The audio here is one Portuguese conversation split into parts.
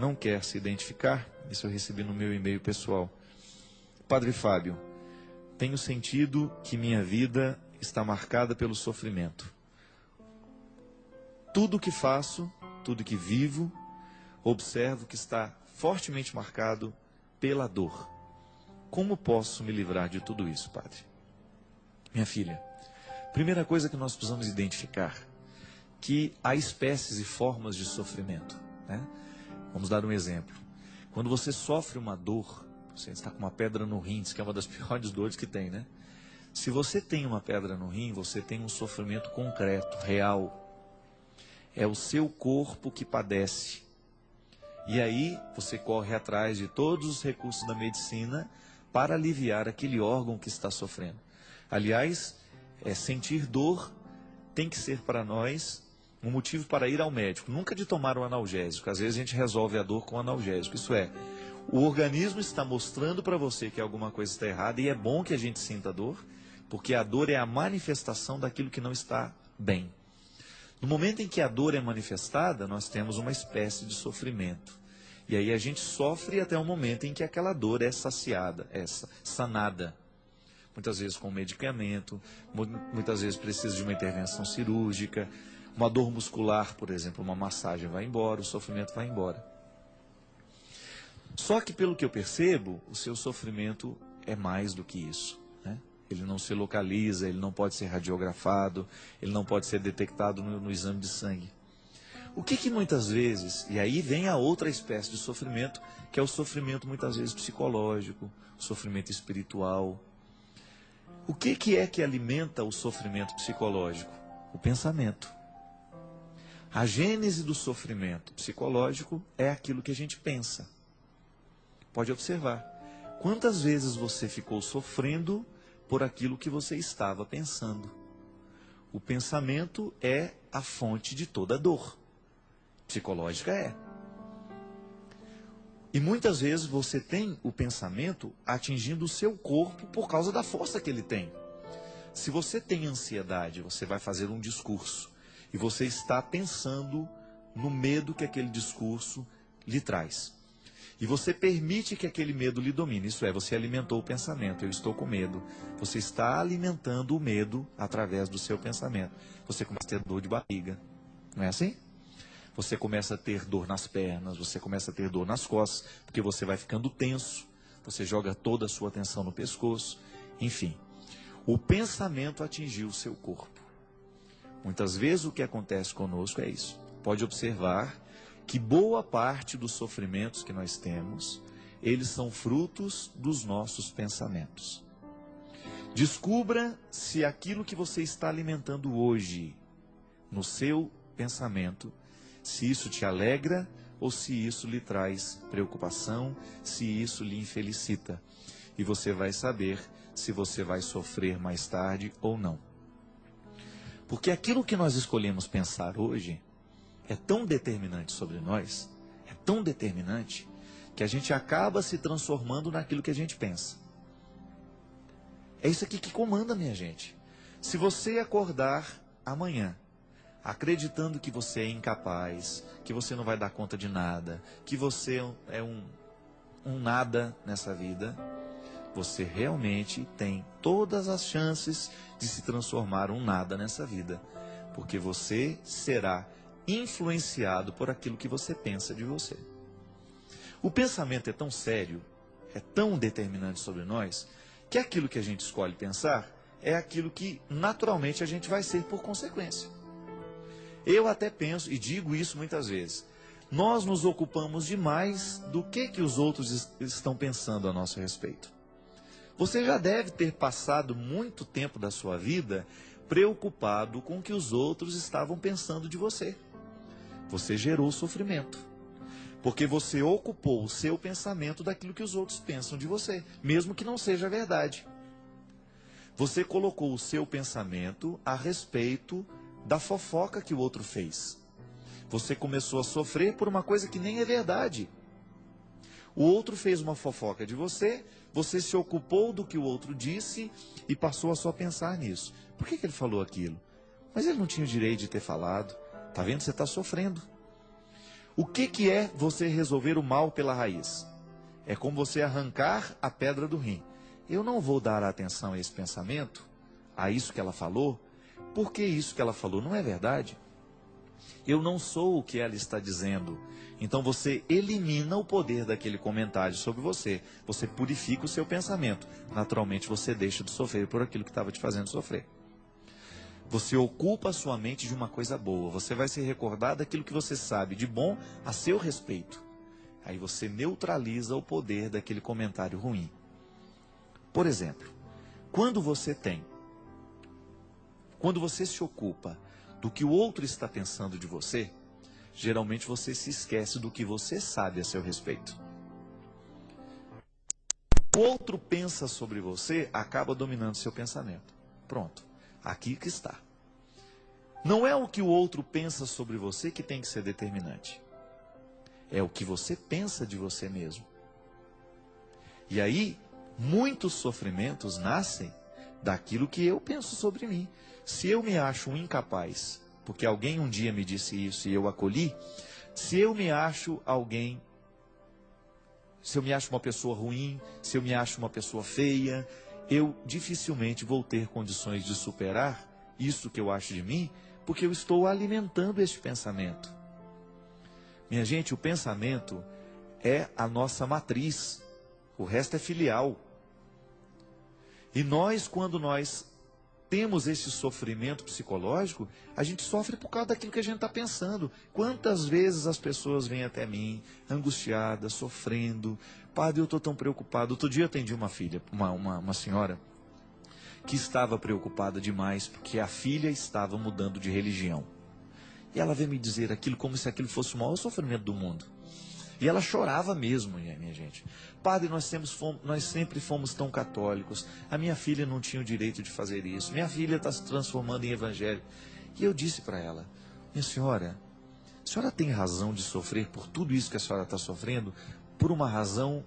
não quer se identificar, isso eu recebi no meu e-mail pessoal. Padre Fábio, tenho sentido que minha vida está marcada pelo sofrimento. Tudo que faço, tudo que vivo, observo que está fortemente marcado pela dor. Como posso me livrar de tudo isso, Padre? Minha filha, primeira coisa que nós precisamos identificar, que há espécies e formas de sofrimento, né? Vamos dar um exemplo. Quando você sofre uma dor, você está com uma pedra no rim, que é uma das piores dores que tem, né? Se você tem uma pedra no rim, você tem um sofrimento concreto, real. É o seu corpo que padece. E aí você corre atrás de todos os recursos da medicina para aliviar aquele órgão que está sofrendo. Aliás, sentir dor tem que ser para nós um motivo para ir ao médico, nunca de tomar um analgésico. Às vezes a gente resolve a dor com analgésico. Isso é, o organismo está mostrando para você que alguma coisa está errada, e é bom que a gente sinta dor, porque a dor é a manifestação daquilo que não está bem. No momento em que a dor é manifestada, nós temos uma espécie de sofrimento. E aí a gente sofre até o momento em que aquela dor é saciada, é sanada. Muitas vezes com medicamento, muitas vezes precisa de uma intervenção cirúrgica. Uma dor muscular, por exemplo, uma massagem vai embora, o sofrimento vai embora. Só que, pelo que eu percebo, o seu sofrimento é mais do que isso, né? Ele não se localiza, ele não pode ser radiografado, ele não pode ser detectado no exame de sangue. O que muitas vezes, e aí vem a outra espécie de sofrimento, que é o sofrimento muitas vezes psicológico, o sofrimento espiritual. O que é que alimenta o sofrimento psicológico? O pensamento. A gênese do sofrimento psicológico é aquilo que a gente pensa. Pode observar. Quantas vezes você ficou sofrendo por aquilo que você estava pensando? O pensamento é a fonte de toda dor. Psicológica é. E muitas vezes você tem o pensamento atingindo o seu corpo por causa da força que ele tem. Se você tem ansiedade, você vai fazer um discurso. E você está pensando no medo que aquele discurso lhe traz. E você permite que aquele medo lhe domine. Isso é, você alimentou o pensamento. Eu estou com medo. Você está alimentando o medo através do seu pensamento. Você começa a ter dor de barriga. Não é assim? Você começa a ter dor nas pernas, você começa a ter dor nas costas, porque você vai ficando tenso. Você joga toda a sua atenção no pescoço. Enfim, o pensamento atingiu o seu corpo. Muitas vezes o que acontece conosco é isso. Pode observar que boa parte dos sofrimentos que nós temos, eles são frutos dos nossos pensamentos. Descubra se aquilo que você está alimentando hoje, no seu pensamento, se isso te alegra ou se isso lhe traz preocupação, se isso lhe infelicita. E você vai saber se você vai sofrer mais tarde ou não. Porque aquilo que nós escolhemos pensar hoje é tão determinante sobre nós, é tão determinante, que a gente acaba se transformando naquilo que a gente pensa. É isso aqui que comanda, minha gente. Se você acordar amanhã, acreditando que você é incapaz, que você não vai dar conta de nada, que você é um nada nessa vida, você realmente tem todas as chances de se transformar um nada nessa vida. Porque você será influenciado por aquilo que você pensa de você. O pensamento é tão sério, é tão determinante sobre nós, que aquilo que a gente escolhe pensar é aquilo que naturalmente a gente vai ser por consequência. Eu até penso, e digo isso muitas vezes, nós nos ocupamos demais do que os outros estão pensando a nosso respeito. Você já deve ter passado muito tempo da sua vida preocupado com o que os outros estavam pensando de você. Você gerou sofrimento, porque você ocupou o seu pensamento daquilo que os outros pensam de você, mesmo que não seja verdade. Você colocou o seu pensamento a respeito da fofoca que o outro fez. Você começou a sofrer por uma coisa que nem é verdade. O outro fez uma fofoca de você, você se ocupou do que o outro disse e passou a só pensar nisso. Por que ele falou aquilo? Mas ele não tinha o direito de ter falado. Está vendo? Você está sofrendo. O que é você resolver o mal pela raiz? É como você arrancar a pedra do rim. Eu não vou dar atenção a esse pensamento, a isso que ela falou, porque isso que ela falou não é verdade. Eu não sou o que ela está dizendo. Então você elimina o poder daquele comentário sobre você. Você purifica o seu pensamento. Naturalmente você deixa de sofrer por aquilo que estava te fazendo sofrer. Você ocupa a sua mente de uma coisa boa. Você vai se recordar daquilo que você sabe de bom a seu respeito. Aí você neutraliza o poder daquele comentário ruim. Por exemplo, quando você se ocupa do que o outro está pensando de você, geralmente você se esquece do que você sabe a seu respeito. O outro pensa sobre você, acaba dominando seu pensamento. Pronto, aqui que está. Não é o que o outro pensa sobre você que tem que ser determinante. É o que você pensa de você mesmo. E aí, muitos sofrimentos nascem daquilo que eu penso sobre mim. Se eu me acho um incapaz, porque alguém um dia me disse isso e eu acolhi, se eu me acho uma pessoa ruim, se eu me acho uma pessoa feia, eu dificilmente vou ter condições de superar isso que eu acho de mim, porque eu estou alimentando este pensamento. Minha gente, o pensamento é a nossa matriz, o resto é filial. E nós, quando nós temos esse sofrimento psicológico, a gente sofre por causa daquilo que a gente está pensando. Quantas vezes as pessoas vêm até mim, angustiadas, sofrendo, padre, eu estou tão preocupado. Outro dia eu atendi uma filha, uma senhora, que estava preocupada demais, porque a filha estava mudando de religião. E ela veio me dizer aquilo como se aquilo fosse o maior sofrimento do mundo. E ela chorava mesmo, minha gente. Padre, nós sempre fomos tão católicos. A minha filha não tinha o direito de fazer isso. Minha filha está se transformando em evangélica. E eu disse para ela, minha senhora, a senhora tem razão de sofrer por tudo isso que a senhora está sofrendo? Por uma razão...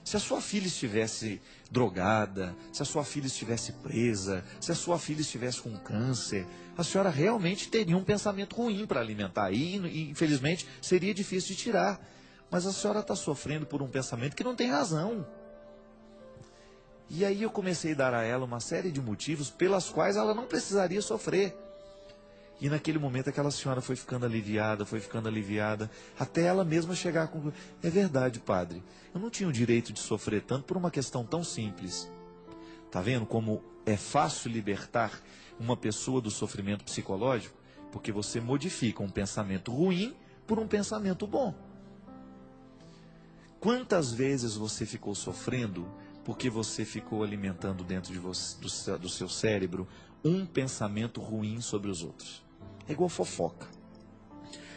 Se a sua filha estivesse drogada, se a sua filha estivesse presa, se a sua filha estivesse com câncer, a senhora realmente teria um pensamento ruim para alimentar. E, infelizmente, seria difícil de tirar. Mas a senhora está sofrendo por um pensamento que não tem razão. E aí eu comecei a dar a ela uma série de motivos pelas quais ela não precisaria sofrer. E naquele momento aquela senhora foi ficando aliviada, até ela mesma chegar à conclusão, é verdade, padre, eu não tinha o direito de sofrer tanto por uma questão tão simples. Está vendo como é fácil libertar uma pessoa do sofrimento psicológico? Porque você modifica um pensamento ruim por um pensamento bom. Quantas vezes você ficou sofrendo porque você ficou alimentando dentro de você, do seu cérebro um pensamento ruim sobre os outros? É igual fofoca.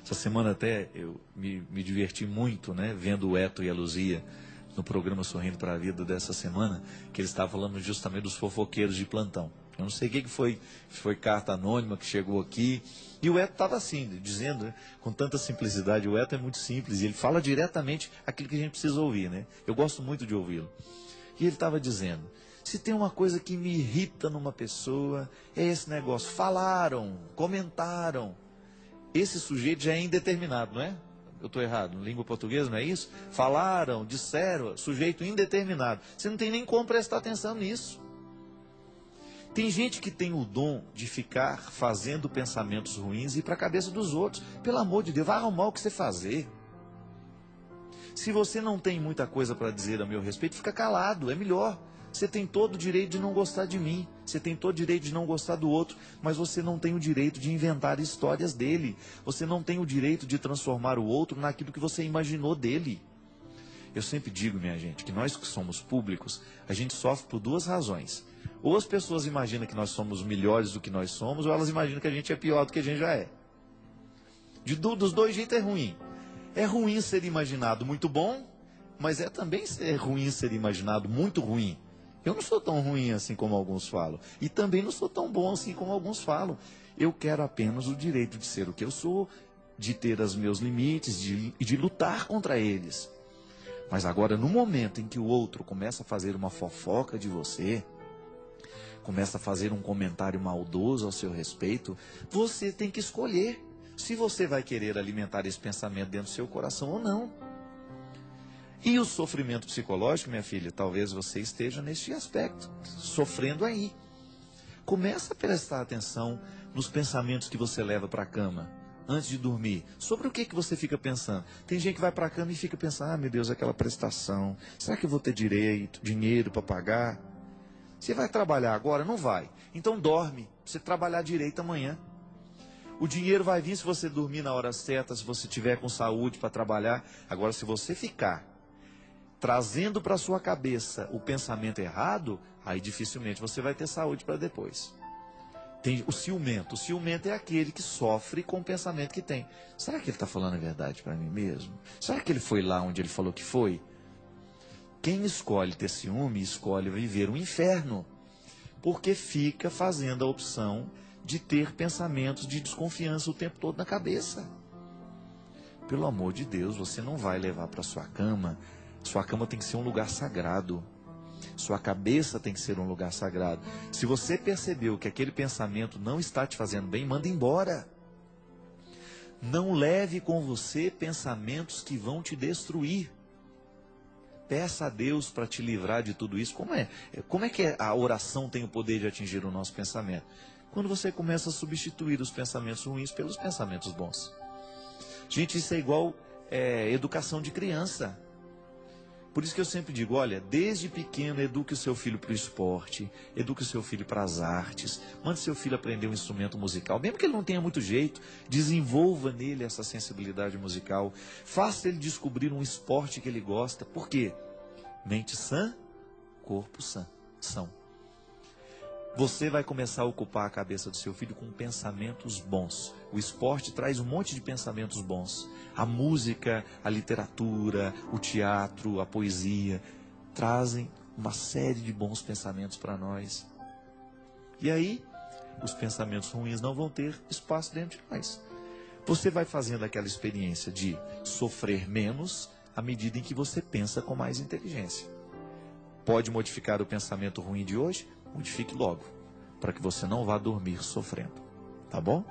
Essa semana até eu me diverti muito, né, vendo o Eto e a Luzia no programa Sorrindo para a Vida dessa semana, que eles estavam falando justamente dos fofoqueiros de plantão. Eu não sei o que foi carta anônima que chegou aqui, e o Eto estava assim, dizendo, né, com tanta simplicidade. O Eto é muito simples, e ele fala diretamente aquilo que a gente precisa ouvir, né? Eu gosto muito de ouvi-lo. E ele estava dizendo, se tem uma coisa que me irrita numa pessoa, é esse negócio. Falaram, comentaram. Esse sujeito já é indeterminado, não é? Eu estou errado, na língua portuguesa não é isso? Falaram, disseram, sujeito indeterminado. Você não tem nem como prestar atenção nisso. Tem gente que tem o dom de ficar fazendo pensamentos ruins e ir para a cabeça dos outros. Pelo amor de Deus, vai arrumar o que você fazer. Se você não tem muita coisa para dizer a meu respeito, fica calado, é melhor. Você tem todo o direito de não gostar de mim, você tem todo o direito de não gostar do outro, mas você não tem o direito de inventar histórias dele. Você não tem o direito de transformar o outro naquilo que você imaginou dele. Eu sempre digo, minha gente, que nós que somos públicos, a gente sofre por duas razões. Ou as pessoas imaginam que nós somos melhores do que nós somos, ou elas imaginam que a gente é pior do que a gente já é. Dos dois jeitos é ruim. É ruim ser imaginado muito bom, mas é também ruim ser imaginado muito ruim. Eu não sou tão ruim assim como alguns falam. E também não sou tão bom assim como alguns falam. Eu quero apenas o direito de ser o que eu sou, de ter os meus limites e de lutar contra eles. Mas agora, no momento em que o outro começa a fazer uma fofoca de você, começa a fazer um comentário maldoso ao seu respeito, você tem que escolher. se você vai querer alimentar esse pensamento dentro do seu coração ou não. E o sofrimento psicológico, minha filha, talvez você esteja neste aspecto, sofrendo aí. Começa a prestar atenção nos pensamentos que você leva para a cama, antes de dormir. Sobre o que você fica pensando? Tem gente que vai para a cama e fica pensando, ah, meu Deus, aquela prestação, será que eu vou ter dinheiro para pagar? Você vai trabalhar agora? Não vai. Então dorme, pra você trabalhar direito amanhã. O dinheiro vai vir se você dormir na hora certa, se você tiver com saúde para trabalhar. Agora, se você ficar trazendo para sua cabeça o pensamento errado, aí dificilmente você vai ter saúde para depois. Tem o ciumento. O ciumento é aquele que sofre com o pensamento que tem. Será que ele está falando a verdade para mim mesmo? Será que ele foi lá onde ele falou que foi? Quem escolhe ter ciúme, escolhe viver um inferno. Porque fica fazendo a opção de ter pensamentos de desconfiança o tempo todo na cabeça. Pelo amor de Deus, você não vai levar para sua cama. Sua cama tem que ser um lugar sagrado. Sua cabeça tem que ser um lugar sagrado. Se você percebeu que aquele pensamento não está te fazendo bem, manda embora. Não leve com você pensamentos que vão te destruir. Peça a Deus para te livrar de tudo isso. Como é que a oração tem o poder de atingir o nosso pensamento? Quando você começa a substituir os pensamentos ruins pelos pensamentos bons. Gente, isso é igual educação de criança. Por isso que eu sempre digo, olha, desde pequeno eduque o seu filho para o esporte, eduque o seu filho para as artes, mande seu filho aprender um instrumento musical, mesmo que ele não tenha muito jeito, desenvolva nele essa sensibilidade musical, faça ele descobrir um esporte que ele gosta. Por quê? Mente sã, corpo são. Você vai começar a ocupar a cabeça do seu filho com pensamentos bons. O esporte traz um monte de pensamentos bons. A música, a literatura, o teatro, a poesia, trazem uma série de bons pensamentos para nós. E aí, os pensamentos ruins não vão ter espaço dentro de nós. Você vai fazendo aquela experiência de sofrer menos à medida em que você pensa com mais inteligência. Pode modificar o pensamento ruim de hoje? Modifique logo, para que você não vá dormir sofrendo. Tá bom?